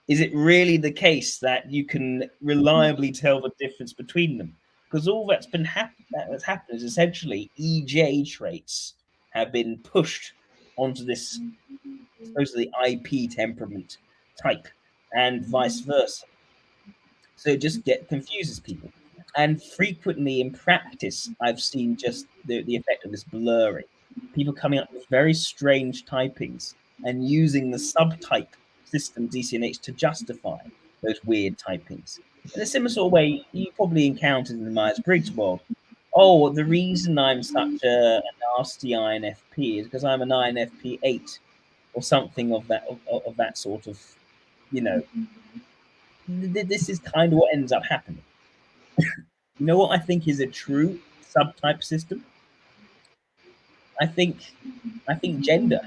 Is it really the case that you can reliably tell the difference between them? Because all that's happened is essentially EJ traits have been pushed onto this supposedly IP temperament type and vice versa. So it just confuses people. And frequently in practice, I've seen just the effect of this blurring. People coming up with very strange typings and using the subtype system DCNH to justify those weird typings. In a similar sort of way you probably encountered in the Myers-Briggs world. Oh, the reason I'm such a nasty INFP is because I'm an INFP 8 or something of that sort of, you know, this is kind of what ends up happening. You know what I think is a true subtype system? I think gender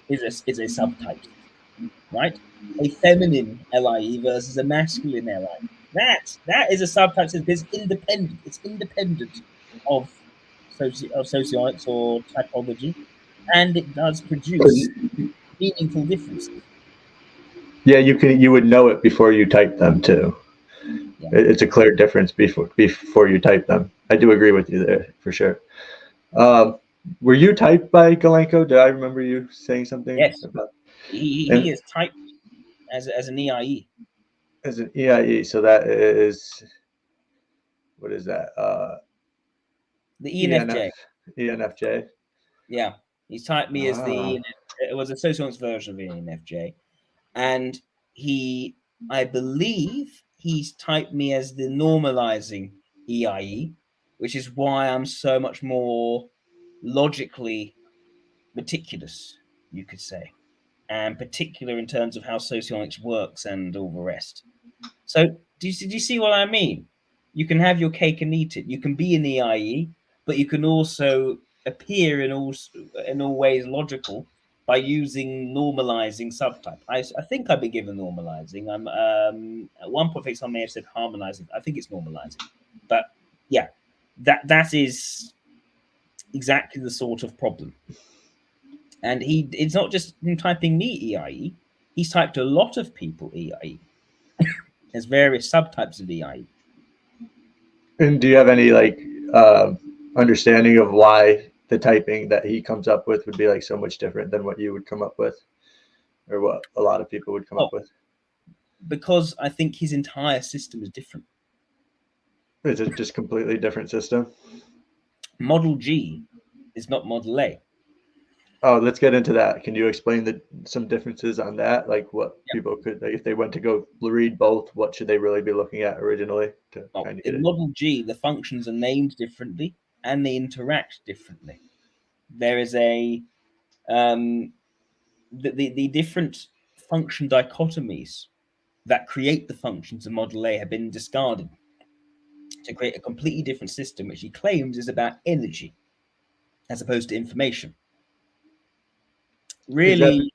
is a subtype system, right? A feminine LIE versus a masculine LIE. That is a subtype system. It's independent. It's independent of socionics or typology, and it does produce meaningful differences. Yeah, you would know it before you type them too. Yeah. It's a clear difference before you type them. I do agree with you there for sure. Were you typed by Galenko? Did I remember you saying something? Yes. About? He is typed as an EIE. As an EIE, so that is, what is that? The ENFJ. ENFJ. Yeah, he's typed me as it was a Socionics version of the ENFJ, and I believe he's typed me as the normalizing EIE, which is why I'm so much more logically meticulous. you could say, and particular in terms of how socionics works and all the rest. So do you see what I mean? You can have your cake and eat it. You can be an EIE, but you can also appear in all ways logical by using normalizing subtype. I think I've been given normalizing. I'm at one point I may have said harmonizing. I think it's normalizing, but yeah, that is exactly the sort of problem. And it's not just him typing me EIE. He's typed a lot of people EIE. There's various subtypes of EIE. And do you have any like understanding of why the typing that he comes up with would be like so much different than what you would come up with, or what a lot of people would come up with? Because I think his entire system is different. Is it just completely different system? Model G is not Model A. Oh, let's get into that. Can you explain some differences on that? Like what Yep. people could, like if they went to go read both, what should they really be looking at originally to kind of get In it? Model G, the functions are named differently and they interact differently. There is the different function dichotomies that create the functions of Model A have been discarded to create a completely different system, which he claims is about energy as opposed to information. Really,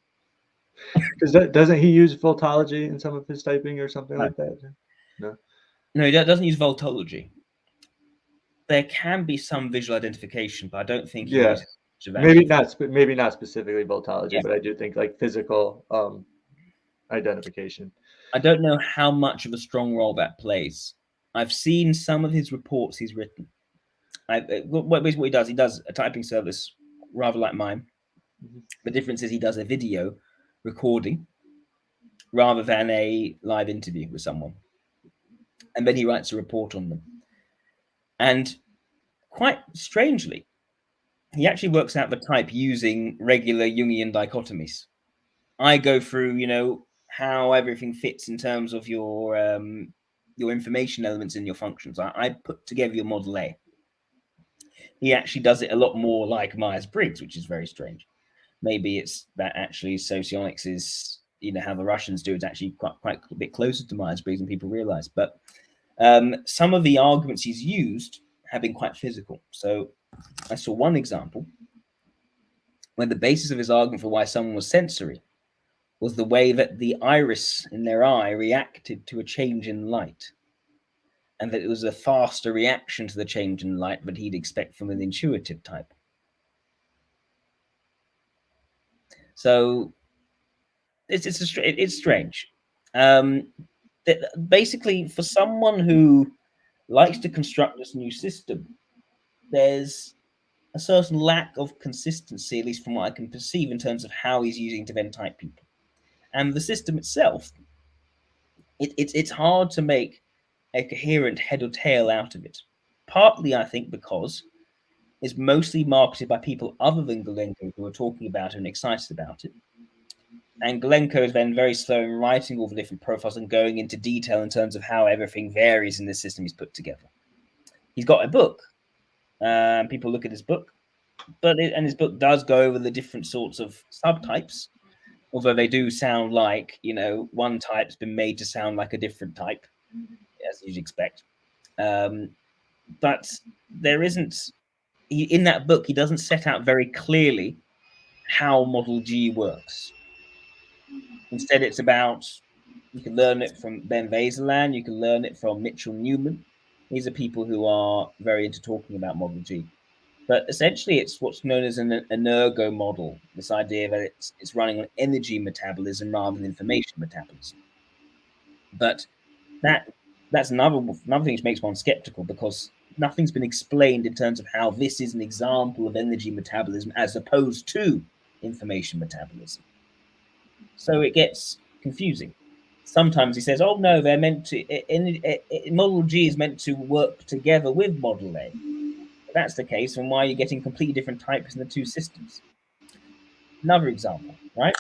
Because doesn't he use voltology in some of his typing or something like that? No. no, he doesn't use voltology. There can be some visual identification, but I don't think he Yeah. uses much of Maybe actual. not specifically voltology, Yeah. but I do think like physical identification. I don't know how much of a strong role that plays. I've seen some of his reports he's written. What he does a typing service rather like mine. Mhm. The difference is he does a video recording rather than a live interview with someone. And then he writes a report on them. And quite strangely, he actually works out the type using regular Jungian dichotomies. I go through, how everything fits in terms of your information elements in your functions. I put together your model A. He actually does it a lot more like Myers-Briggs, which is very strange. Maybe it's that actually Socionics is, how the Russians do it, actually quite a bit closer to Myers-Briggs than people realize. But some of the arguments he's used have been quite physical. So I saw one example where the basis of his argument for why someone was sensory was the way that the iris in their eye reacted to a change in light, and that it was a faster reaction to the change in light than he'd expect from an intuitive type. So it's strange. Basically, for someone who likes to construct this new system, there's a certain lack of consistency, at least from what I can perceive, in terms of how he's using to then type people. And the system itself, it's hard to make a coherent head or tail out of it. Partly, I think, because it's mostly marketed by people other than Galenko who are talking about it and excited about it. And Galenko is then very slow in writing all the different profiles and going into detail in terms of how everything varies in the system he's put together. He's got a book. People look at his book, and his book does go over the different sorts of subtypes, although they do sound like, one type's been made to sound like a different type, as you'd expect. But there isn't, in that book, he doesn't set out very clearly how Model G works. Instead, it's about, you can learn it from Ben Vaserland, you can learn it from Mitchell Newman. These are people who are very into talking about Model G. But essentially, it's what's known as an energo model, this idea that it's running on energy metabolism rather than information metabolism. But that's another thing which makes one skeptical, because nothing's been explained in terms of how this is an example of energy metabolism as opposed to information metabolism. So it gets confusing. Sometimes he says, oh no, they're meant to, Model G is meant to work together with Model A. If that's the case, then why are you getting completely different types in the two systems? Another example, right?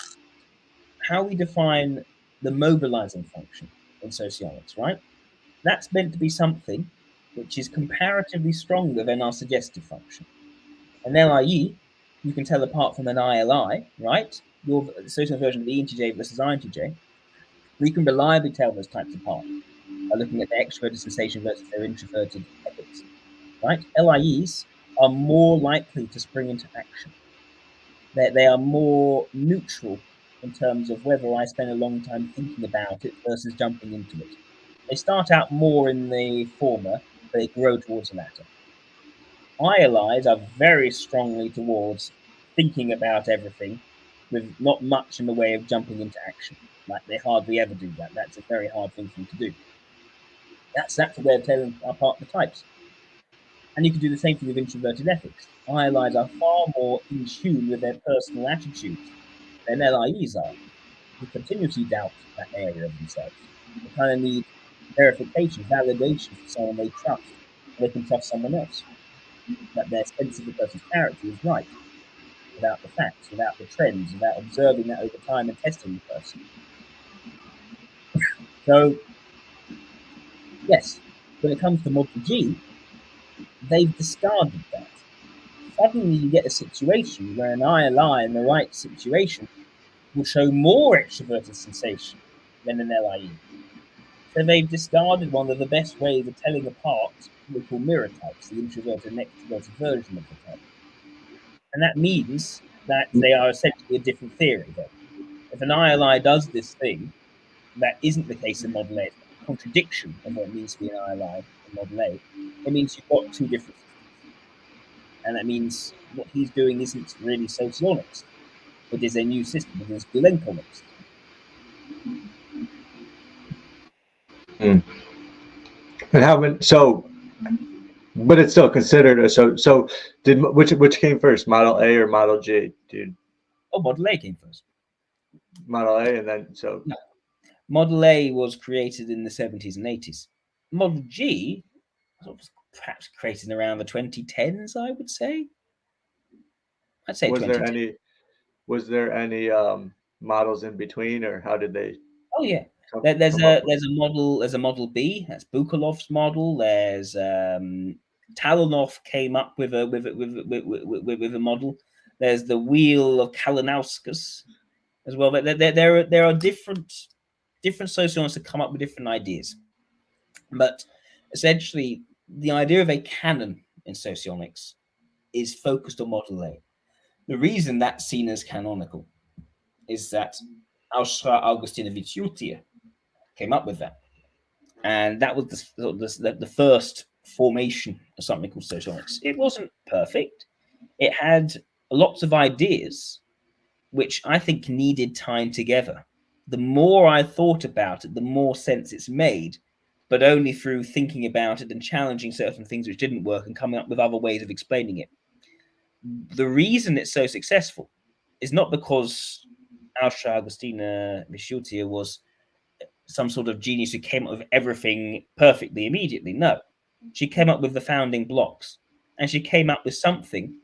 How we define the mobilizing function in socionics, right? That's meant to be something which is comparatively stronger than our suggestive function. An LIE you can tell apart from an ILI, right? Your social version of the ENTJ versus INTJ. We can reliably tell those types apart by looking at their extroverted sensation versus their introverted ethics, right? LIEs are more likely to spring into action. They are more neutral in terms of whether I spend a long time thinking about it versus jumping into it. They start out more in the former, but they grow towards the latter. ILIs are very strongly towards thinking about everything with not much in the way of jumping into action. Like they hardly ever do that. That's a very hard thing for them to do. That's a way of telling apart the types. And you can do the same thing with introverted ethics. ILIs are far more in tune with their personal attitudes than LIEs are, who continuously doubt that area of themselves. They kind of need verification, validation from someone they trust, so they can trust someone else. That their sense of the person's character is right, without the facts, without the trends, without observing that over time and testing the person. So, yes, when it comes to Model G, they've discarded that. Suddenly, you get a situation where an ILI in the right situation will show more extroverted sensation than an LIE. So they've discarded one of the best ways of telling apart what we call mirror types, the introverted and extroverted version of the type. And that means that they are essentially a different theory then. If an ILI does this thing, that isn't the case in Model A, it's a contradiction of what it means to be an ILI in Model A, it means you've got two different systems. And that means what he's doing isn't really socionics. It is a new system, it is Gulenkonics. And how many? So, but it's still considered a so. Did which came first, Model A or Model G, dude? Oh, Model A came first. Model A, and then so. No. Model A was created in the 70s and 80s. Model G was perhaps created around the 2010s, I would say. I'd say Was there 2010. any? Was there any models in between, or how did they Oh yeah, come, there's come a up with? there's a model there's a Model B. That's Bukalov's model. There's Talonov came up with a model. There's the wheel of Kalinauskas as well. There are different sociologists that come up with different ideas, but essentially the idea of a canon in socionics is focused on Model A. The reason that's seen as canonical is that Austra Augustinovich Jutia came up with that. And that was the first formation of something called socionics. It wasn't perfect. It had lots of ideas, which I think needed time together. The more I thought about it, the more sense it's made, but only through thinking about it and challenging certain things which didn't work and coming up with other ways of explaining it. The reason it's so successful is not because Austra Agustina Michutia was some sort of genius who came up with everything perfectly immediately. No, she came up with the founding blocks, and she came up with something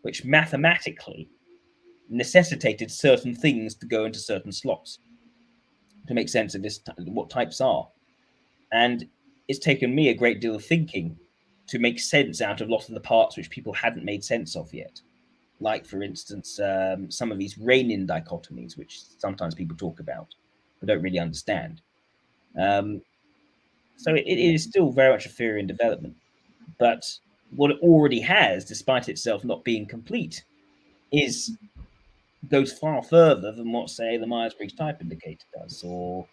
which mathematically necessitated certain things to go into certain slots to make sense of this, what types are. And it's taken me a great deal of thinking to make sense out of a lot of the parts which people hadn't made sense of yet. Like, for instance, some of these Reinin dichotomies, which sometimes people talk about but don't really understand. So it is still very much a theory in development. But what it already has, despite itself not being complete, is goes far further than what, say, the Myers-Briggs type indicator does, or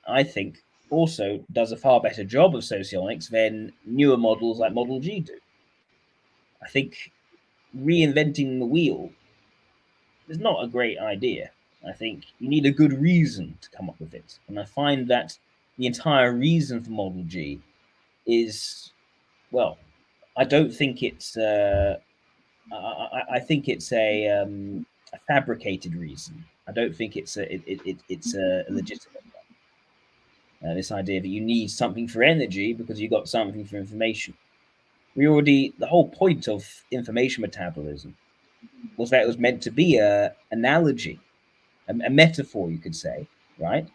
I think also does a far better job of socionics than newer models like Model G do. I think reinventing the wheel is not a great idea. I think you need a good reason to come up with it. And I find that the entire reason for Model G is, well, I don't think it's. I think it's a fabricated reason. I don't think it's a legitimate one. This idea that you need something for energy because you got something for information. The whole point of information metabolism was that it was meant to be a analogy, a metaphor, you could say, right,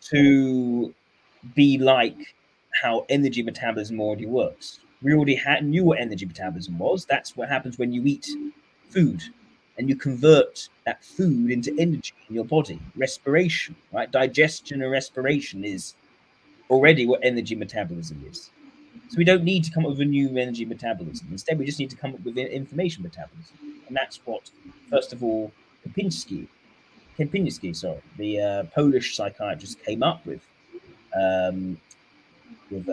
to be like how energy metabolism already works. We already knew what energy metabolism was. That's what happens when you eat food. and you convert that food into energy in your body. Respiration, right? Digestion and respiration is already what energy metabolism is. So we don't need to come up with a new energy metabolism. Instead, we just need to come up with information metabolism. And that's what, first of all, Kempinski, the Polish psychiatrist, came up um, with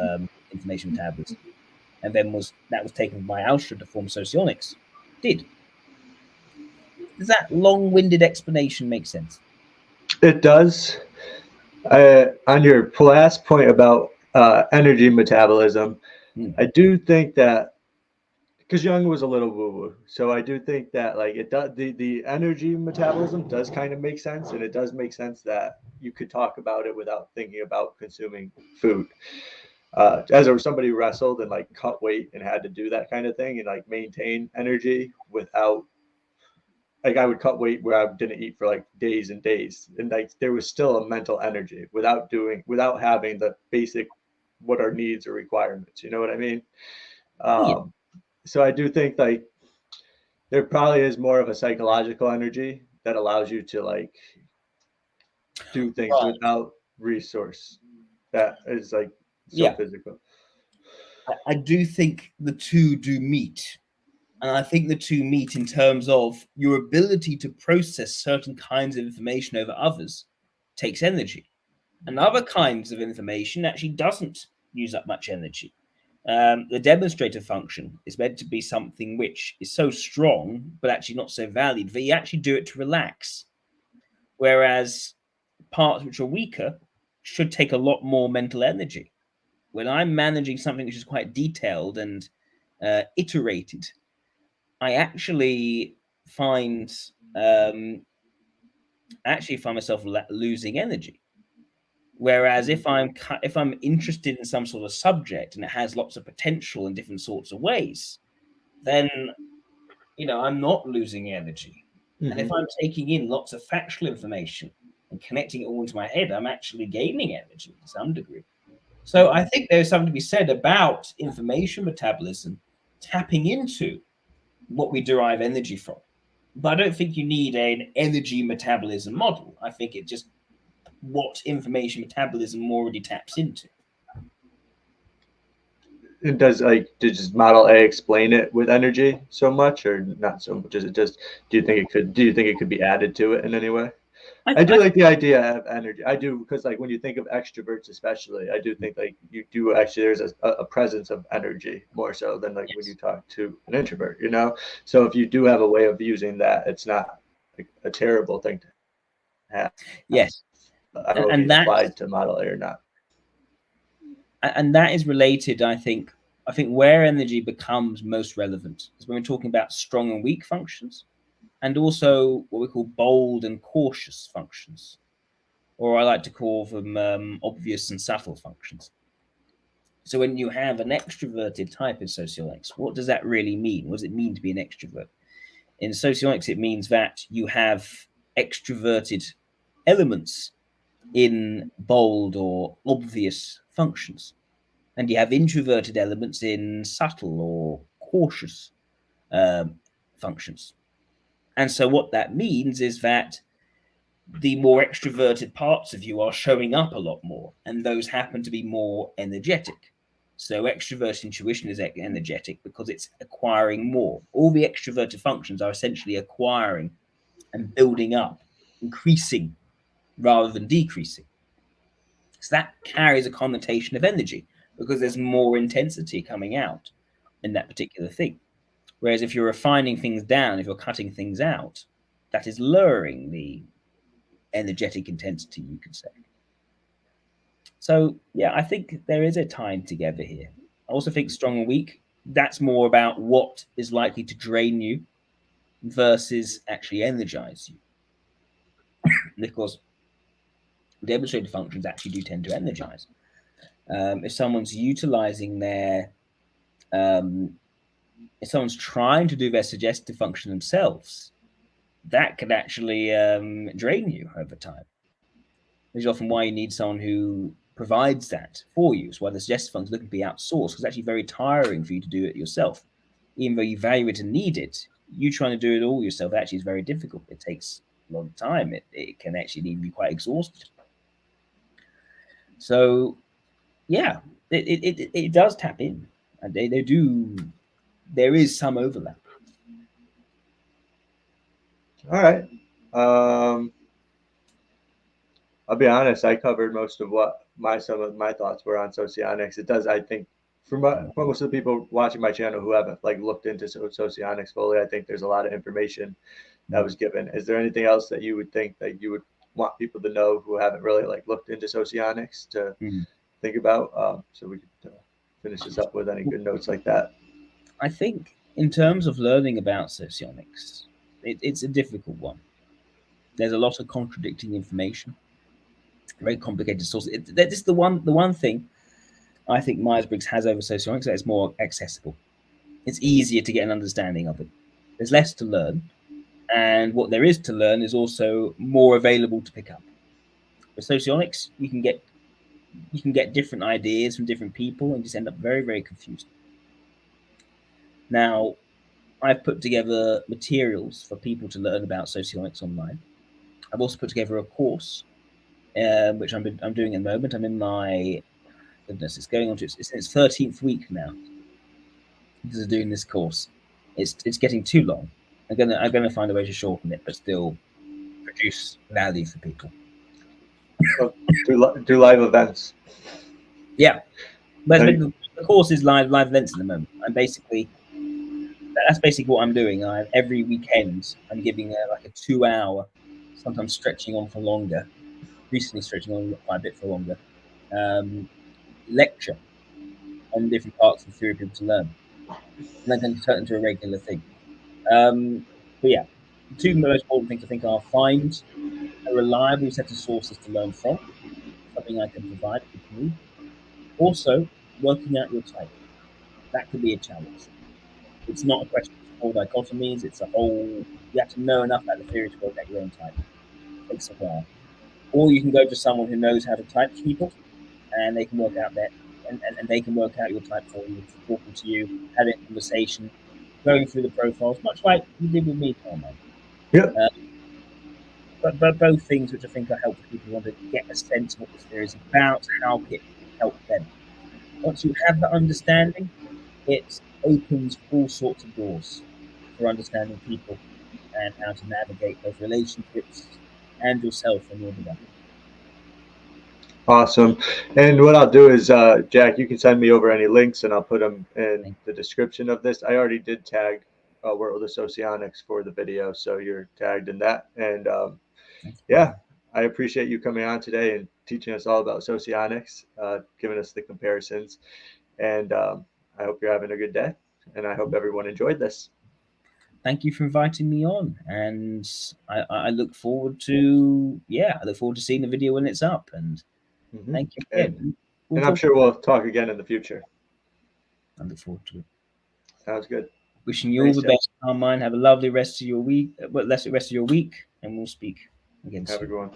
information metabolism. And then that was taken by Alstra to form Socionics. Did. Does that long-winded explanation make sense? It does. On your last point about energy metabolism, I do think that, because Jung was a little woo-woo, so I do think that like it does, the energy metabolism does kind of make sense, and it does make sense that you could talk about it without thinking about consuming food. As somebody who wrestled and like cut weight and had to do that kind of thing and like maintain energy without, like, I would cut weight where I didn't eat for like days and days, and like there was still a mental energy without having the basic what our needs or requirements. You know what I mean? Yeah. So I do think like there probably is more of a psychological energy that allows you to like do things Right. without resource that is like so physical. I do think the two do meet. And I think the two meet in terms of your ability to process certain kinds of information over others takes energy. And other kinds of information actually doesn't use up much energy. The demonstrator function is meant to be something which is so strong, but actually not so valued, that you actually do it to relax. Whereas parts which are weaker should take a lot more mental energy. When I'm managing something which is quite detailed and iterated, I actually find myself losing energy. Whereas if I'm interested in some sort of subject and it has lots of potential in different sorts of ways, then I'm not losing energy. And if I'm taking in lots of factual information and connecting it all into my head, I'm actually gaining energy to some degree. So I think there's something to be said about information metabolism tapping into what we derive energy from. But I don't think you need an energy metabolism model. I think it's just what information metabolism already taps into. And does Model A explain it with energy so much, or not so much? Does it just do you think it could be added to it in any way? I do like the idea of energy. I do, because like when you think of extroverts, especially, I do think like you do actually there's a presence of energy more so than like when you talk to an introvert, you know. So if you do have a way of using that, it's not like a terrible thing to have. Yes, I don't know if and it applied to Model A or not. And that is related, I think where energy becomes most relevant is when we're talking about strong and weak functions, and also what we call bold and cautious functions, or I like to call them obvious and subtle functions. So when you have an extroverted type of socionics, what does that really mean? What does it mean to be an extrovert? In socionics, it means that you have extroverted elements in bold or obvious functions, and you have introverted elements in subtle or cautious functions. And so what that means is that the more extroverted parts of you are showing up a lot more, and those happen to be more energetic. So extrovert intuition is energetic because it's acquiring more. All the extroverted functions are essentially acquiring and building up, increasing rather than decreasing. So that carries a connotation of energy because there's more intensity coming out in that particular thing. Whereas if you're refining things down, if you're cutting things out, that is lowering the energetic intensity, you could say. So yeah, I think there is a time together here. I also think strong and weak, that's more about what is likely to drain you versus actually energize you. Because demonstrated functions actually do tend to energize. If someone's utilizing if someone's trying to do their suggestive function themselves, that could actually drain you over time. Which is often why you need someone who provides that for you. So why the suggestive function is looking to be outsourced, because it's actually very tiring for you to do it yourself. Even though you value it and need it, you trying to do it all yourself actually is very difficult. It takes a long time. It can actually even be quite exhausted. So yeah, it does tap in, and they do. There is some overlap. All right. I'll be honest. I covered most of what some of my thoughts were on socionics. It does, I think, for most of the people watching my channel who haven't like looked into socionics fully, I think there's a lot of information that was given. Is there anything else that you would think that you would want people to know who haven't really like looked into socionics to think about? So we could finish this up with any good notes like that. I think in terms of learning about socionics, it's a difficult one. There's a lot of contradicting information, very complicated sources. This is the one thing I think Myers-Briggs has over socionics, that it's more accessible. It's easier to get an understanding of it. There's less to learn, and what there is to learn is also more available to pick up. With socionics, you can get different ideas from different people and just end up very, very confused. Now, I've put together materials for people to learn about socionics online. I've also put together a course, which I'm doing at the moment. I'm in my goodness, it's going on to its 13th week now. Because of doing this course, it's getting too long. I'm gonna find a way to shorten it, but still produce value for people. So do live events. Yeah, but the course is live events at the moment. That's basically what I'm doing. Every weekend I'm giving like a 2-hour, sometimes stretching on for longer. Recently stretching on quite a bit for longer. Lecture on different parts of the theory for people to learn, and then can turn into a regular thing. But yeah, the two most important things I think are find a reliable set of sources to learn from, something I can provide if you need. Also, working out your type. That could be a challenge. It's not a question of four dichotomies. It's a whole. You have to know enough about the theory to work out your own type. It takes a while. Or you can go to someone who knows how to type people, and they can work out that, and they can work out your type for you, talking to you, having a conversation, going through the profiles, much like you did with me, Carmine. Yep. But both things which I think are helpful for people who want to get a sense of what this theory is about, how it can help them. Once you have that understanding, it opens all sorts of doors for understanding people and how to navigate those relationships and yourself and your development. Awesome. And what I'll do is, Jack, you can send me over any links and I'll put them in the description of this. I already did tag World of Socionics for the video, so you're tagged in that. And yeah, I appreciate you coming on today and teaching us all about socionics, giving us the comparisons. And I hope you're having a good day. And I hope everyone enjoyed this. Thank you for inviting me on, and I look forward to seeing the video when it's up. And thank you again. And I'm sure we'll talk again in the future. I look forward to it. Sounds good. Wishing you all the best, Carmine. Have a lovely rest of your week. And we'll speak again soon. Have a good one.